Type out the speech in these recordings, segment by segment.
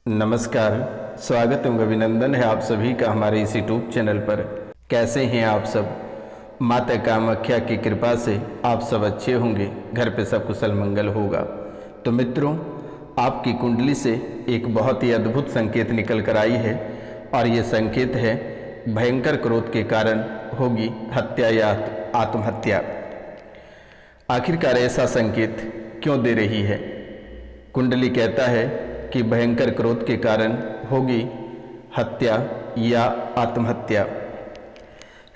नमस्कार। स्वागत एवं अभिनंदन है आप सभी का हमारे इस यूट्यूब चैनल पर। कैसे हैं आप सब? माता कामाख्या की कृपा से आप सब अच्छे होंगे, घर पे सब कुशल मंगल होगा। तो मित्रों, आपकी कुंडली से एक बहुत ही अद्भुत संकेत निकल कर आई है और ये संकेत है भयंकर क्रोध के कारण होगी हत्या या आत्महत्या। आखिरकार ऐसा संकेत क्यों दे रही है? कुंडली कहता है कि भयंकर क्रोध के कारण होगी हत्या या आत्महत्या।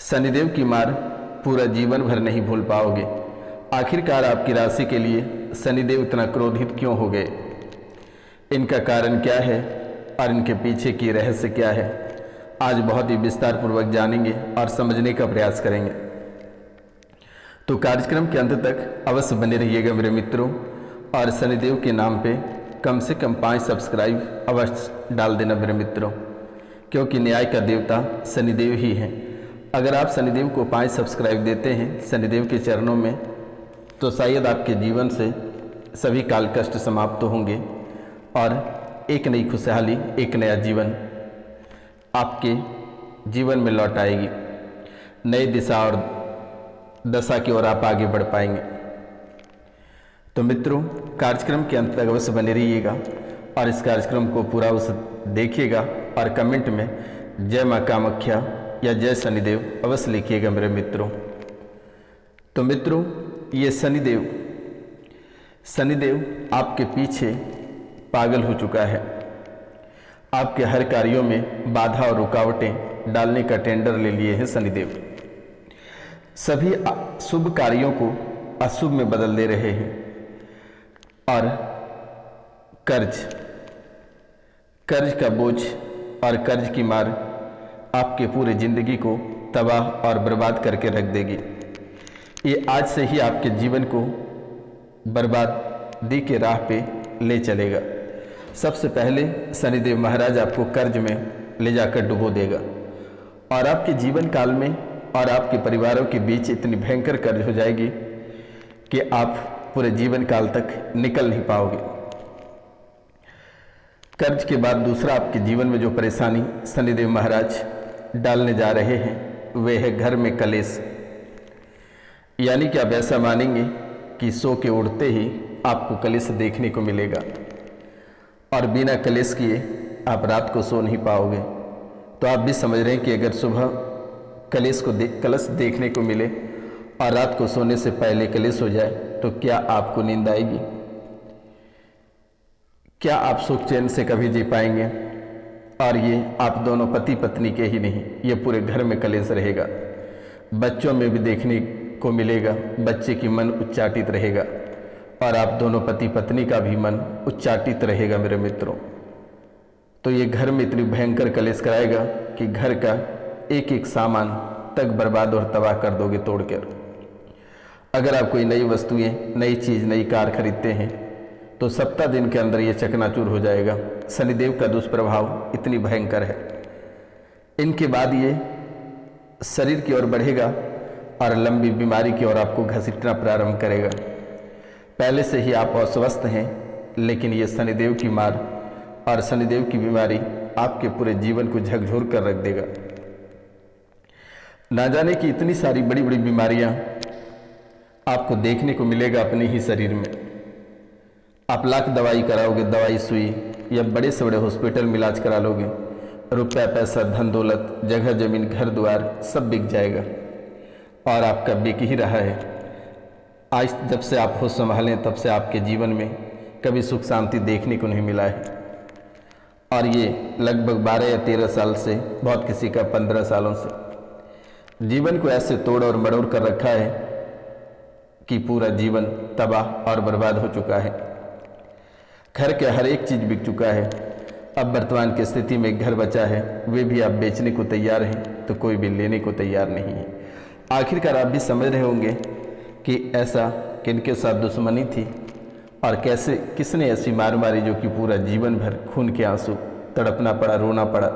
शनिदेव की मार पूरा जीवन भर नहीं भूल पाओगे। आखिरकार आपकी राशि के लिए शनिदेव इतना क्रोधित क्यों हो गए? इनका कारण क्या है और इनके पीछे की रहस्य क्या है, आज बहुत ही विस्तार पूर्वक जानेंगे और समझने का प्रयास करेंगे। तो कार्यक्रम के अंत तक अवश्य बने रहिएगा मेरे मित्रों, और शनिदेव के नाम पे कम से कम 5 सब्सक्राइब अवश्य डाल देना मेरे मित्रों, क्योंकि न्याय का देवता शनिदेव ही है। अगर आप शनिदेव को 5 सब्सक्राइब देते हैं शनिदेव के चरणों में, तो शायद आपके जीवन से सभी काल कष्ट समाप्त होंगे और एक नई खुशहाली, एक नया जीवन आपके जीवन में लौट आएगी। नई दिशा और दशा की ओर आप आगे बढ़ पाएंगे। तो मित्रों, कार्यक्रम के अंत तक अवश्य बने रहिएगा और इस कार्यक्रम को पूरा देखिएगा और कमेंट में जय माँ कामाख्या या जय शनिदेव अवश्य लिखिएगा मेरे मित्रों। तो मित्रों, ये शनिदेव आपके पीछे पागल हो चुका है। आपके हर कार्यों में बाधा और रुकावटें डालने का टेंडर ले लिए हैं शनिदेव। सभी शुभ कार्यों को अशुभ में बदल दे रहे हैं और कर्ज का बोझ और कर्ज की मार आपके पूरे जिंदगी को तबाह और बर्बाद करके रख देगी। ये आज से ही आपके जीवन को बर्बादी के राह पे ले चलेगा। सबसे पहले शनिदेव महाराज आपको कर्ज में ले जाकर डुबो देगा और आपके जीवन काल में और आपके परिवारों के बीच इतनी भयंकर कर्ज हो जाएगी कि आप पूरे जीवन काल तक निकल नहीं पाओगे। कर्ज के बाद दूसरा आपके जीवन में जो परेशानी शनिदेव महाराज डालने जा रहे हैं वे है घर में कलेश। यानी कि आप ऐसा मानेंगे कि सो के उड़ते ही आपको कलेश देखने को मिलेगा और बिना कलेश किए आप रात को सो नहीं पाओगे। तो आप भी समझ रहे हैं कि अगर सुबह कलश देखने को मिले और रात को सोने से पहले कलेश हो जाए तो क्या आपको नींद आएगी? क्या आप सुख चैन से कभी जी पाएंगे? और ये आप दोनों पति पत्नी के ही नहीं, ये पूरे घर में कलेश रहेगा। बच्चों में भी देखने को मिलेगा, बच्चे की मन उच्चाटित रहेगा और आप दोनों पति पत्नी का भी मन उच्चाटित रहेगा मेरे मित्रों। तो ये घर में इतनी भयंकर कलेश कराएगा कि घर का एक एक सामान तक बर्बाद और तबाह कर दोगे तोड़कर। अगर आप कोई नई वस्तुएं, नई चीज़, नई कार खरीदते हैं तो सप्ताह दिन के अंदर ये चकनाचूर हो जाएगा। शनिदेव का दुष्प्रभाव इतनी भयंकर है। इनके बाद ये शरीर की ओर बढ़ेगा और लंबी बीमारी की ओर आपको घसीटना प्रारंभ करेगा। पहले से ही आप अस्वस्थ हैं, लेकिन ये शनिदेव की मार और शनिदेव की बीमारी आपके पूरे जीवन को झकझोर कर रख देगा। ना जाने कि इतनी सारी बड़ी बड़ी बीमारियां आपको देखने को मिलेगा अपने ही शरीर में। आप लाख दवाई कराओगे, दवाई सुई, या बड़े से बड़े हॉस्पिटल में इलाज करा लोगे, रुपया पैसा, धन दौलत, जगह जमीन, घर द्वार सब बिक जाएगा और आपका बिक ही रहा है। आज जब से आप होश संभालें तब से आपके जीवन में कभी सुख शांति देखने को नहीं मिला है और ये लगभग 12 या 13 साल से, बहुत किसी का 15 सालों से जीवन को ऐसे तोड़ और मरोड़ कर रखा है कि पूरा जीवन तबाह और बर्बाद हो चुका है। घर के हर एक चीज़ बिक चुका है। अब वर्तमान की स्थिति में घर बचा है, वे भी आप बेचने को तैयार हैं तो कोई भी लेने को तैयार नहीं है। आखिरकार आप भी समझ रहे होंगे कि ऐसा किनके साथ दुश्मनी थी और कैसे किसने ऐसी मार मारी जो कि पूरा जीवन भर खून के आंसू तड़पना पड़ा, रोना पड़ा,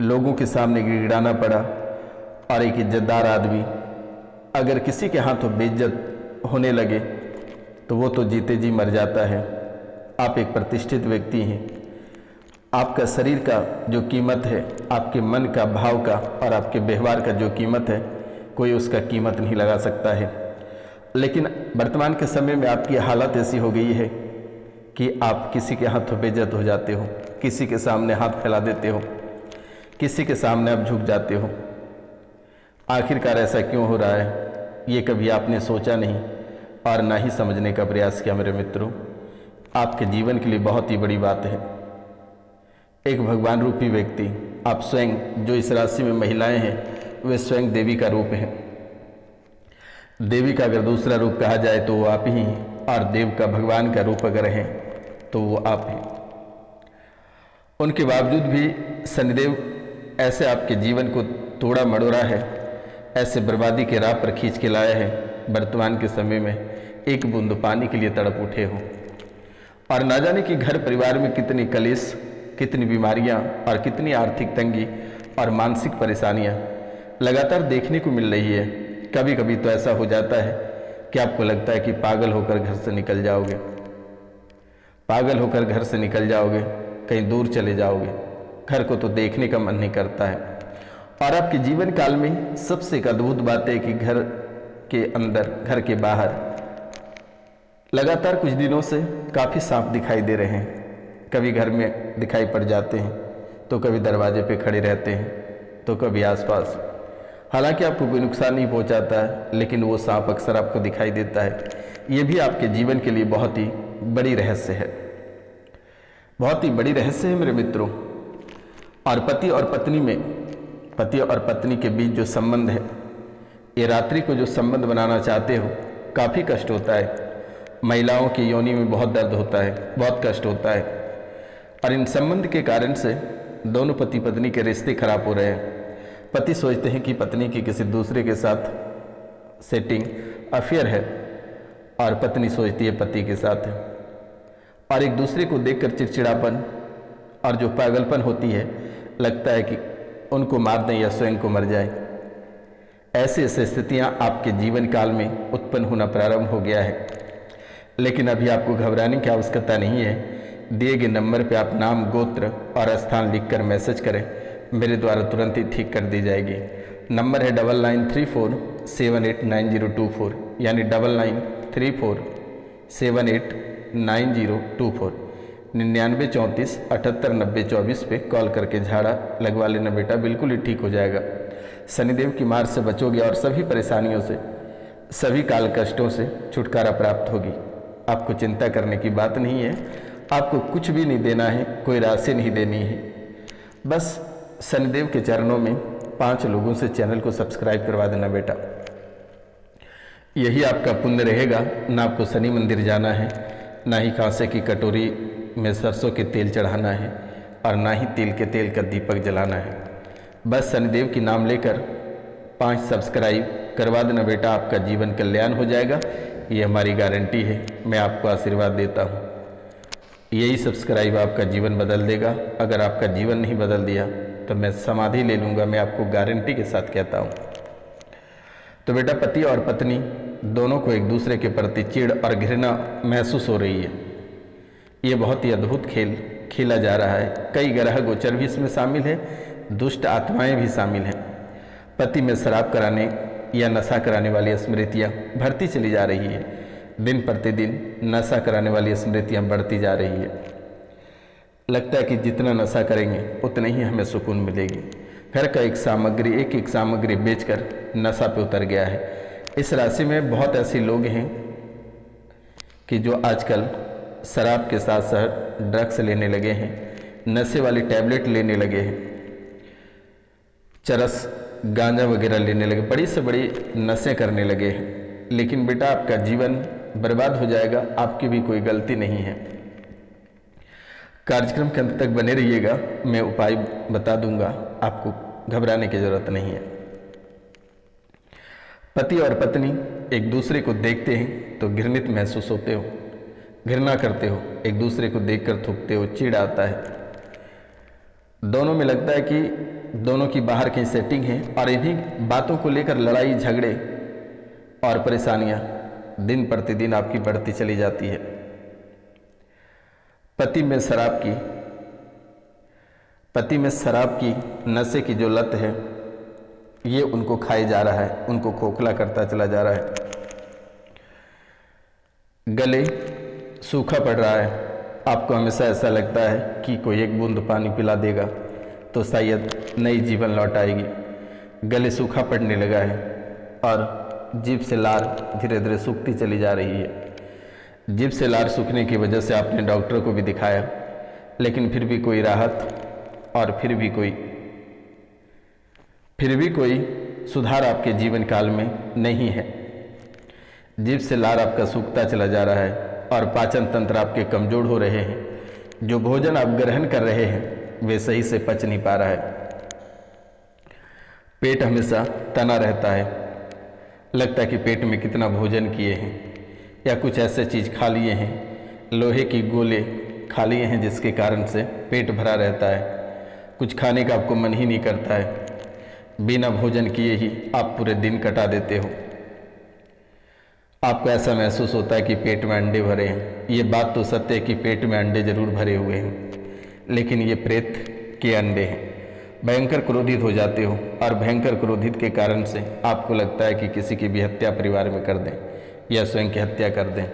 लोगों के सामने गिड़गिड़ाना पड़ा। और एक इज्जतदार आदमी अगर किसी के हाथों बेइज्जत होने लगे तो वो तो जीते जी मर जाता है। आप एक प्रतिष्ठित व्यक्ति हैं आपका शरीर का जो कीमत है, आपके मन का, भाव का और आपके व्यवहार का जो कीमत है, कोई उसका कीमत नहीं लगा सकता है। लेकिन वर्तमान के समय में आपकी हालत ऐसी हो गई है कि आप किसी के हाथों बेइज्जत हो जाते हो, किसी के सामने हाथ फैला देते हो, किसी के सामने आप झुक जाते हो। आखिरकार ऐसा क्यों हो रहा है, ये कभी आपने सोचा नहीं और ना ही समझने का प्रयास किया। मेरे मित्रों, आपके जीवन के लिए बहुत ही बड़ी बात है। एक भगवान रूपी व्यक्ति, आप स्वयं, जो इस राशि में महिलाएं हैं, वे स्वयं देवी का रूप है। देवी का अगर दूसरा रूप कहा जाए तो वो आप ही हैं, और देव का, भगवान का रूप अगर है तो वो आप हैं। उनके बावजूद भी शनिदेव ऐसे आपके जीवन को तोड़ा मड़ोड़ा है, ऐसे बर्बादी के राह पर खींच के लाया है। वर्तमान के समय में एक बूंद पानी के लिए तड़प उठे हो, और ना जाने कि घर परिवार में कितनी कलेश, कितनी बीमारियां और कितनी आर्थिक तंगी और मानसिक परेशानियां लगातार देखने को मिल रही है। कभी कभी तो ऐसा हो जाता है कि आपको लगता है कि पागल होकर घर से निकल जाओगे, पागल होकर घर से निकल जाओगे, कहीं दूर चले जाओगे। घर को तो देखने का मन नहीं करता है। और आपके जीवन काल में सबसे एक अद्भुत बात है कि घर के अंदर, घर के बाहर लगातार कुछ दिनों से काफ़ी सांप दिखाई दे रहे हैं। कभी घर में दिखाई पड़ जाते हैं, तो कभी दरवाजे पे खड़े रहते हैं, तो कभी आसपास। हालांकि आपको कोई नुकसान नहीं पहुंचाता है, लेकिन वो सांप अक्सर आपको दिखाई देता है। ये भी आपके जीवन के लिए बहुत ही बड़ी रहस्य है, बहुत ही बड़ी रहस्य है मेरे मित्रों। और पति और पत्नी में, पति और पत्नी के बीच जो संबंध है, ये रात्रि को जो संबंध बनाना चाहते हो, काफ़ी कष्ट होता है। महिलाओं की योनि में बहुत दर्द होता है, बहुत कष्ट होता है, और इन संबंध के कारण से दोनों पति पत्नी के रिश्ते खराब हो रहे हैं। पति सोचते हैं कि पत्नी की किसी दूसरे के साथ सेटिंग, अफेयर है, और पत्नी सोचती है पति के साथ है, और एक दूसरे को देखकर चिड़चिड़ापन और जो पागलपन होती है, लगता है कि उनको मार दें या स्वयं को मर जाए। ऐसी ऐसी स्थितियाँ आपके जीवन काल में उत्पन्न होना प्रारंभ हो गया है। लेकिन अभी आपको घबराने की आवश्यकता नहीं है। दिए गए नंबर पे आप नाम, गोत्र और स्थान लिखकर मैसेज करें, मेरे द्वारा तुरंत ही ठीक कर दी जाएगी। नंबर है 9934789024, यानी 9934789024, 9934789024 पे कॉल करके झाड़ा लगवा लेना बेटा, बिल्कुल ही ठीक हो जाएगा। शनिदेव की मार से बचोगे और सभी परेशानियों से, सभी काल कष्टों से छुटकारा प्राप्त होगी। आपको चिंता करने की बात नहीं है, आपको कुछ भी नहीं देना है, कोई राशि नहीं देनी है। बस शनिदेव के चरणों में 5 लोगों से चैनल को सब्सक्राइब करवा देना बेटा, यही आपका पुण्य रहेगा। ना आपको शनि मंदिर जाना है, ना ही कांसे की कटोरी में सरसों के तेल चढ़ाना है, और ना ही तिल के तेल का दीपक जलाना है। बस शनिदेव की नाम लेकर 5 सब्सक्राइब करवा देना बेटा, आपका जीवन कल्याण हो जाएगा। ये हमारी गारंटी है, मैं आपको आशीर्वाद देता हूँ। यही सब्सक्राइब आपका जीवन बदल देगा। अगर आपका जीवन नहीं बदल दिया तो मैं समाधि ले लूँगा, मैं आपको गारंटी के साथ कहता हूँ। तो बेटा, पति और पत्नी दोनों को एक दूसरे के प्रति चिढ़ और घृणा महसूस हो रही है। ये बहुत ही अद्भुत खेल खेला जा रहा है। कई ग्रह गोचर भी इसमें शामिल है, दुष्ट आत्माएं भी शामिल हैं। पति में शराब कराने या नशा कराने वाली स्मृतियाँ बढ़ती चली जा रही है। दिन प्रतिदिन नशा कराने वाली स्मृतियाँ बढ़ती जा रही है। लगता है कि जितना नशा करेंगे उतने ही हमें सुकून मिलेगी। घर का एक एक सामग्री बेचकर नशा पे उतर गया है। इस राशि में बहुत ऐसे लोग हैं कि जो आजकल शराब के साथ साथ ड्रग्स लेने लगे हैं, नशे वाली टैबलेट लेने लगे हैं, चरस, गांजा वगैरह लेने लगे, बड़ी से बड़ी नशे करने लगे हैं। लेकिन बेटा, आपका जीवन बर्बाद हो जाएगा, आपकी भी कोई गलती नहीं है। कार्यक्रम के अंत तक बने रहिएगा, मैं उपाय बता दूंगा, आपको घबराने की जरूरत नहीं है। पति और पत्नी एक दूसरे को देखते हैं तो घृणित महसूस होते हो, घृणा करते हो, एक दूसरे को देखकर थूकते हो, चिढ़ आता है। दोनों में लगता है कि दोनों की बाहर की सेटिंग है, और इन्हीं बातों को लेकर लड़ाई झगड़े और परेशानियां दिन प्रतिदिन आपकी बढ़ती चली जाती है। पति में शराब की पति में शराब की नशे की जो लत है ये उनको खाए जा रहा है, उनको खोखला करता चला जा रहा है। गले सूखा पड़ रहा है, आपको हमेशा ऐसा लगता है कि कोई एक बूंद पानी पिला देगा तो शायद नई जीवन लौट आएगी। गले सूखा पड़ने लगा है और जीभ से लार धीरे धीरे सूखती चली जा रही है। जीभ से लार सूखने की वजह से आपने डॉक्टर को भी दिखाया, लेकिन फिर भी कोई राहत और फिर भी कोई सुधार आपके जीवन काल में नहीं है। जीभ से लार आपका सूखता चला जा रहा है और पाचन तंत्र आपके कमजोर हो रहे हैं। जो भोजन आप ग्रहण कर रहे हैं वे सही से पच नहीं पा रहा है। पेट हमेशा तना रहता है, लगता है कि पेट में कितना भोजन किए हैं या कुछ ऐसे चीज़ खा लिए हैं, लोहे की गोले खा लिए हैं जिसके कारण से पेट भरा रहता है। कुछ खाने का आपको मन ही नहीं करता है, बिना भोजन किए ही आप पूरे दिन कटा देते हो। आपको ऐसा महसूस होता है कि पेट में अंडे भरे हैं। ये बात तो सत्य है कि पेट में अंडे जरूर भरे हुए हैं, लेकिन ये प्रेत के अंडे हैं। भयंकर क्रोधित हो जाते हो और भयंकर क्रोधित के कारण से आपको लगता है कि किसी की भी हत्या परिवार में कर दें या स्वयं की हत्या कर दें।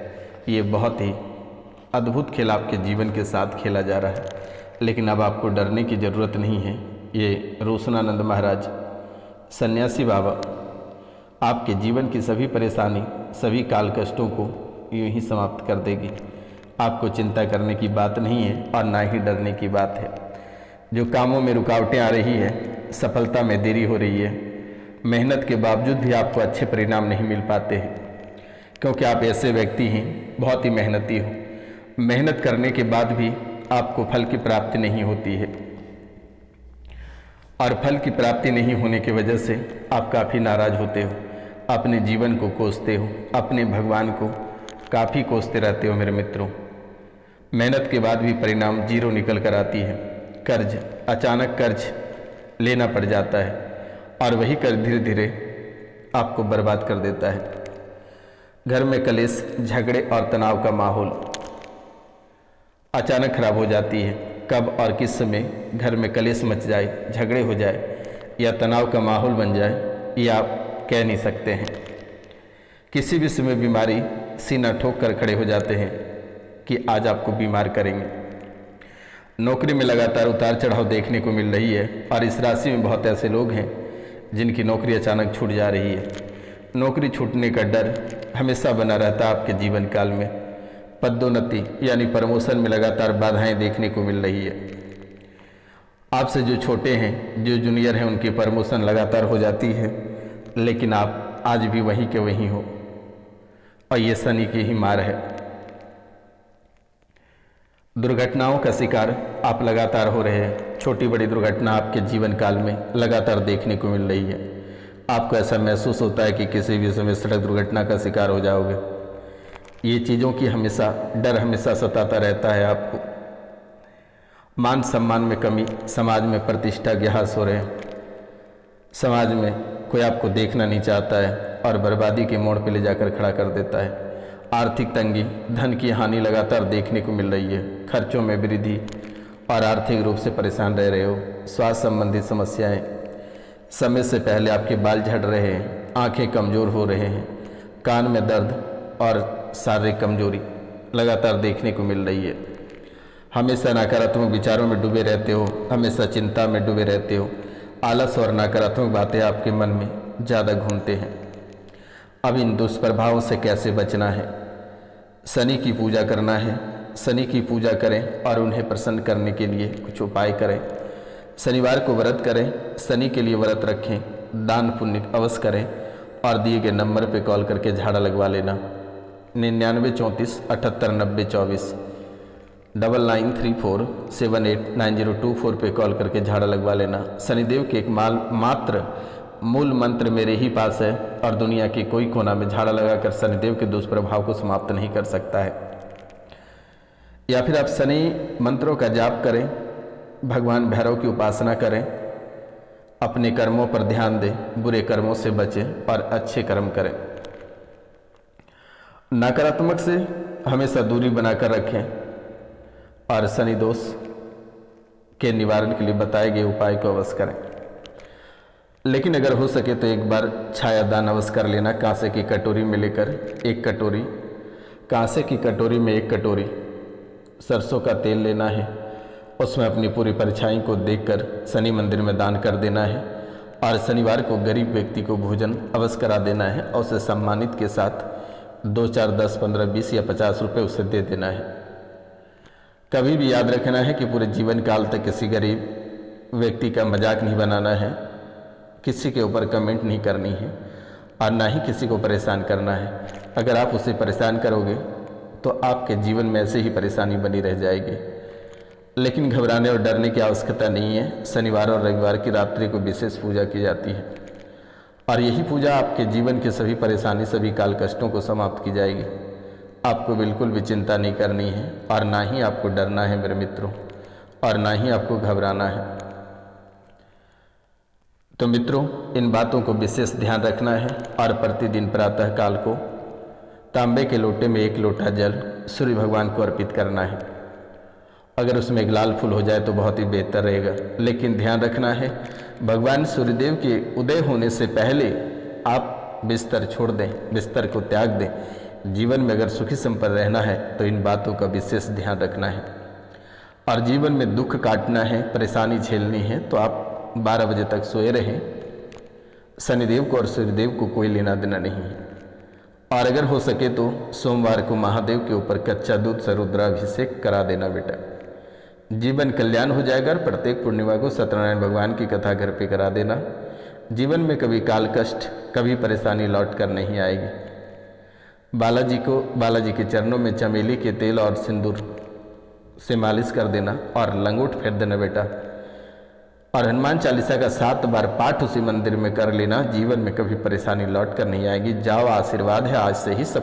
ये बहुत ही अद्भुत खेल आपके जीवन के साथ खेला जा रहा है, लेकिन अब आपको डरने की ज़रूरत नहीं है। ये रोशनानंद महाराज सन्यासी बाबा आपके जीवन की सभी परेशानी, सभी काल कष्टों को यूं ही समाप्त कर देगी। आपको चिंता करने की बात नहीं है और ना ही डरने की बात है। जो कामों में रुकावटें आ रही है, सफलता में देरी हो रही है, मेहनत के बावजूद भी आपको अच्छे परिणाम नहीं मिल पाते हैं, क्योंकि आप ऐसे व्यक्ति हैं, बहुत ही मेहनती हो। मेहनत करने के बाद भी आपको फल की प्राप्ति नहीं होती है और फल की प्राप्ति नहीं होने की वजह से आप काफ़ी नाराज़ होते हो, अपने जीवन को कोसते हो, अपने भगवान को काफ़ी कोसते रहते हो। मेरे मित्रों, मेहनत के बाद भी परिणाम जीरो निकल कर आती है। कर्ज, अचानक कर्ज लेना पड़ जाता है और वही कर्ज धीरे धीरे आपको बर्बाद कर देता है। घर में कलेश, झगड़े और तनाव का माहौल अचानक खराब हो जाती है। कब और किस समय घर में कलेश मच जाए, झगड़े हो जाए या तनाव का माहौल बन जाए, ये आप कह नहीं सकते हैं। किसी भी समय बीमारी सीना ठोक कर खड़े हो जाते हैं कि आज आपको बीमार करेंगे। नौकरी में लगातार उतार चढ़ाव देखने को मिल रही है और इस राशि में बहुत ऐसे लोग हैं जिनकी नौकरी अचानक छूट जा रही है। नौकरी छूटने का डर हमेशा बना रहता है आपके जीवन काल में। पदोन्नति यानी प्रमोशन में लगातार बाधाएं देखने को मिल रही है। आपसे जो छोटे हैं, जो जूनियर हैं, उनकी प्रमोशन लगातार हो जाती है, लेकिन आप आज भी वहीं के वहीं हो और ये शनि की ही मार है। दुर्घटनाओं का शिकार आप लगातार हो रहे हैं। छोटी बड़ी दुर्घटना आपके जीवन काल में लगातार देखने को मिल रही है। आपको ऐसा महसूस होता है कि किसी भी समय सड़क दुर्घटना का शिकार हो जाओगे। ये चीज़ों की डर हमेशा सताता रहता है आपको। मान सम्मान में कमी, समाज में प्रतिष्ठा के ह्रास हो रहे हैं। समाज में कोई आपको देखना नहीं चाहता है और बर्बादी के मोड़ पे ले जाकर खड़ा कर देता है। आर्थिक तंगी, धन की हानि लगातार देखने को मिल रही है। खर्चों में वृद्धि और आर्थिक रूप से परेशान रह रहे हो। स्वास्थ्य संबंधित समस्याएं, समय से पहले आपके बाल झड़ रहे हैं, आंखें कमज़ोर हो रहे हैं, कान में दर्द और शारीरिक कमजोरी लगातार देखने को मिल रही है। हमेशा नकारात्मक विचारों में डूबे रहते हो, हमेशा चिंता में डूबे रहते हो। आलस और नकारात्मक बातें आपके मन में ज़्यादा घूमते हैं। अब इन दुष्प्रभावों से कैसे बचना है? शनि की पूजा करना है। शनि की पूजा करें और उन्हें प्रसन्न करने के लिए कुछ उपाय करें। शनिवार को व्रत करें, शनि के लिए व्रत रखें, दान पुण्य अवश्य करें और दिए गए नंबर पर कॉल करके झाड़ा लगवा लेना। 99 34 78 90 24 9934789024 पे कॉल करके झाड़ा लगवा लेना। शनिदेव के एक मात्र मूल मंत्र मेरे ही पास है और दुनिया के कोई कोना में झाड़ा लगाकर शनिदेव के दुष्प्रभाव को समाप्त नहीं कर सकता है। या फिर आप शनि मंत्रों का जाप करें, भगवान भैरव की उपासना करें, अपने कर्मों पर ध्यान दें, बुरे कर्मों से बचें और अच्छे कर्म करें। नकारात्मक से हमेशा दूरी बनाकर रखें और शनि दोष के निवारण के लिए बताए गए उपाय को अवश्य करें। लेकिन अगर हो सके तो एक बार छायादान अवश्य कर लेना। कांसे की कटोरी में लेकर एक कटोरी, कांसे की कटोरी में एक कटोरी सरसों का तेल लेना है। उसमें अपनी पूरी परछाई को देखकर शनि मंदिर में दान कर देना है और शनिवार को गरीब व्यक्ति को भोजन अवश्य करा देना है और उसे सम्मानित के साथ 2, 4, 10, 15, 20 या 50 रुपये उसे दे देना है। कभी भी याद रखना है कि पूरे जीवन काल तक किसी गरीब व्यक्ति का मजाक नहीं बनाना है, किसी के ऊपर कमेंट नहीं करनी है और ना ही किसी को परेशान करना है। अगर आप उसे परेशान करोगे तो आपके जीवन में ऐसे ही परेशानी बनी रह जाएगी। लेकिन घबराने और डरने की आवश्यकता नहीं है। शनिवार और रविवार की रात्रि को विशेष पूजा की जाती है और यही पूजा आपके जीवन के सभी परेशानी, सभी काल कष्टों को समाप्त की जाएगी। आपको बिल्कुल भी चिंता नहीं करनी है और ना ही आपको डरना है मेरे मित्रों, और ना ही आपको घबराना है। तो मित्रों, इन बातों को विशेष ध्यान रखना है और प्रतिदिन प्रातः काल को तांबे के लोटे में 1 लोटा जल सूर्य भगवान को अर्पित करना है। अगर उसमें एक लाल फूल हो जाए तो बहुत ही बेहतर रहेगा। लेकिन ध्यान रखना है, भगवान सूर्यदेव के उदय होने से पहले आप बिस्तर छोड़ दें, बिस्तर को त्याग दें। जीवन में अगर सुखी संपन्न रहना है तो इन बातों का विशेष ध्यान रखना है। और जीवन में दुख काटना है, परेशानी झेलनी है तो आप 12 बजे तक सोए रहें। शनिदेव को और सूर्यदेव को कोई लेना देना नहीं है। और अगर हो सके तो सोमवार को महादेव के ऊपर कच्चा दूध से रुद्राभिषेक करा देना बेटा, जीवन कल्याण हो जाएगा। और प्रत्येक पूर्णिमा को सत्यनारायण भगवान की कथा घर पे करा देना। जीवन में कभी काल कष्ट, कभी परेशानी लौट कर नहीं आएगी। बालाजी के चरणों में चमेली के तेल और सिंदूर से मालिश कर देना और लंगोट फेर देना बेटा। और हनुमान चालीसा का 7 बार पाठ उसी मंदिर में कर लेना। जीवन में कभी परेशानी लौट कर नहीं आएगी। जाओ, आशीर्वाद है आज से ही सब